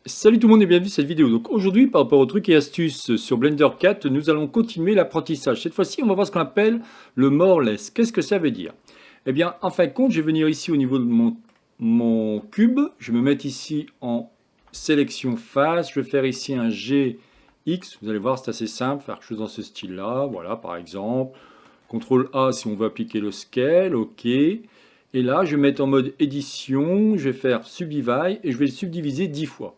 Salut tout le monde et bienvenue dans cette vidéo. Donc aujourd'hui, par rapport aux trucs et astuces sur Blender 4, nous allons continuer l'apprentissage. Cette fois-ci, on va voir ce qu'on appelle le moreless. Qu'est-ce que ça veut dire? Eh bien, en fin de compte, je vais venir ici au niveau de mon cube. Je vais me mettre ici en sélection face. Je vais faire ici un GX. Vous allez voir, c'est assez simple. Faire quelque chose dans ce style-là. Voilà, par exemple. CTRL A si on veut appliquer le scale. OK. Et là, je vais mettre en mode édition. Je vais faire Subdivide et je vais le subdiviser 10 fois.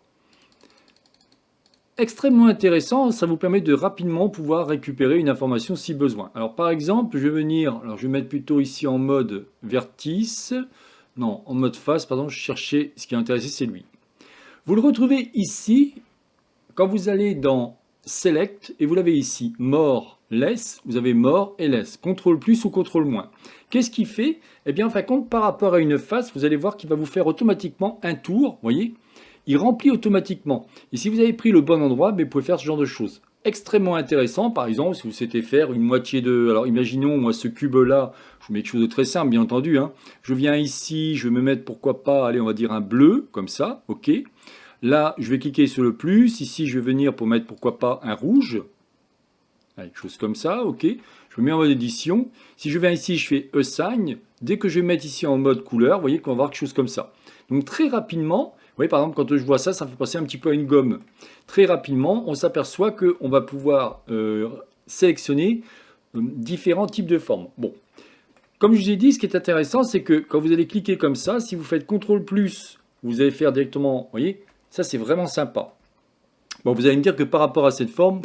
Extrêmement intéressant, ça vous permet de rapidement pouvoir récupérer une information si besoin. Alors par exemple, je vais venir, alors je vais mettre plutôt ici en mode vertice, non, en mode face, pardon, je cherchais, ce qui est intéressé, c'est lui. Vous le retrouvez ici, quand vous allez dans Select, et vous l'avez ici, More, Less, vous avez More et Less, contrôle plus ou contrôle moins. Qu'est-ce qu'il fait? Eh bien, en fin de compte, par rapport à une face, vous allez voir qu'il va vous faire automatiquement un tour, voyez? Il remplit automatiquement. Et si vous avez pris le bon endroit, vous pouvez faire ce genre de choses. Extrêmement intéressant, par exemple, si vous souhaitez faire une moitié de... Alors imaginons, moi, ce cube-là, je vous mets quelque chose de très simple, bien entendu. Hein. Je viens ici, je vais me mettre, pourquoi pas, allez, on va dire un bleu, comme ça, ok. Là, je vais cliquer sur le plus. Ici, je vais venir pour mettre, pourquoi pas, un rouge. Allez, quelque chose comme ça, ok. Je me mets en mode édition. Si je viens ici, je fais Assign. Dès que je vais mettre ici en mode couleur, vous voyez qu'on va avoir quelque chose comme ça. Donc très rapidement, vous voyez, par exemple, quand je vois ça, ça me fait penser un petit peu à une gomme. Très rapidement, on s'aperçoit qu'on va pouvoir sélectionner différents types de formes. Bon, comme je vous ai dit, ce qui est intéressant, c'est que quand vous allez cliquer comme ça, si vous faites CTRL+, vous allez faire directement, vous voyez, ça c'est vraiment sympa. Bon, vous allez me dire que par rapport à cette forme,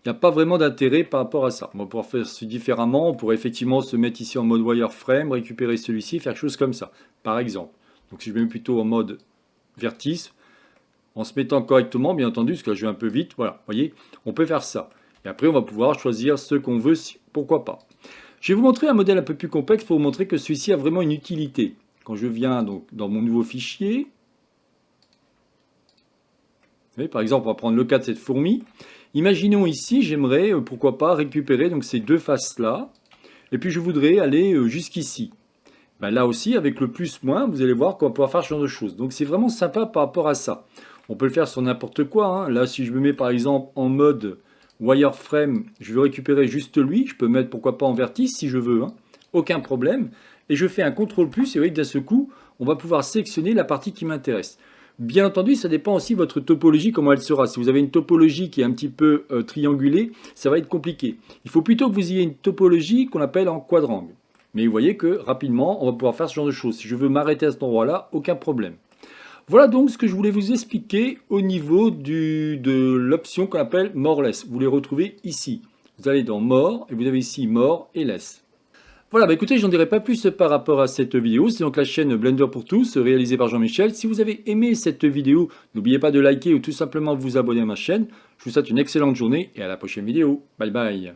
il n'y a pas vraiment d'intérêt par rapport à ça. On va pouvoir faire ça différemment. On pourrait effectivement se mettre ici en mode wireframe, récupérer celui-ci, faire quelque chose comme ça, par exemple. Donc si je mets plutôt en mode vertice, en se mettant correctement, bien entendu, parce que là je vais un peu vite, voilà, vous voyez, on peut faire ça. Et après, on va pouvoir choisir ce qu'on veut, pourquoi pas. Je vais vous montrer un modèle un peu plus complexe pour vous montrer que celui-ci a vraiment une utilité. Quand je viens donc dans mon nouveau fichier, vous voyez, par exemple, on va prendre le cas de cette fourmi. Imaginons ici, j'aimerais, pourquoi pas, récupérer donc ces deux faces-là, et puis je voudrais aller jusqu'ici. Ben là aussi, avec le plus-moins, vous allez voir qu'on va pouvoir faire ce genre de choses. Donc c'est vraiment sympa par rapport à ça. On peut le faire sur n'importe quoi. Hein. Là, si je me mets par exemple en mode wireframe, je veux récupérer juste lui. Je peux mettre pourquoi pas en vertice si je veux. Hein. Aucun problème. Et je fais un CTRL+, et vous voyez que d'un seul coup, on va pouvoir sélectionner la partie qui m'intéresse. Bien entendu, ça dépend aussi de votre topologie, comment elle sera. Si vous avez une topologie qui est un petit peu triangulée, ça va être compliqué. Il faut plutôt que vous ayez une topologie qu'on appelle en quadrangle. Mais vous voyez que rapidement, on va pouvoir faire ce genre de choses. Si je veux m'arrêter à cet endroit-là, aucun problème. Voilà donc ce que je voulais vous expliquer au niveau de l'option qu'on appelle More Less. Vous les retrouvez ici. Vous allez dans More et vous avez ici More et Less. Voilà, bah écoutez, j'en dirai pas plus par rapport à cette vidéo. C'est donc la chaîne Blender pour tous, réalisée par Jean-Michel. Si vous avez aimé cette vidéo, n'oubliez pas de liker ou tout simplement vous abonner à ma chaîne. Je vous souhaite une excellente journée et à la prochaine vidéo. Bye bye.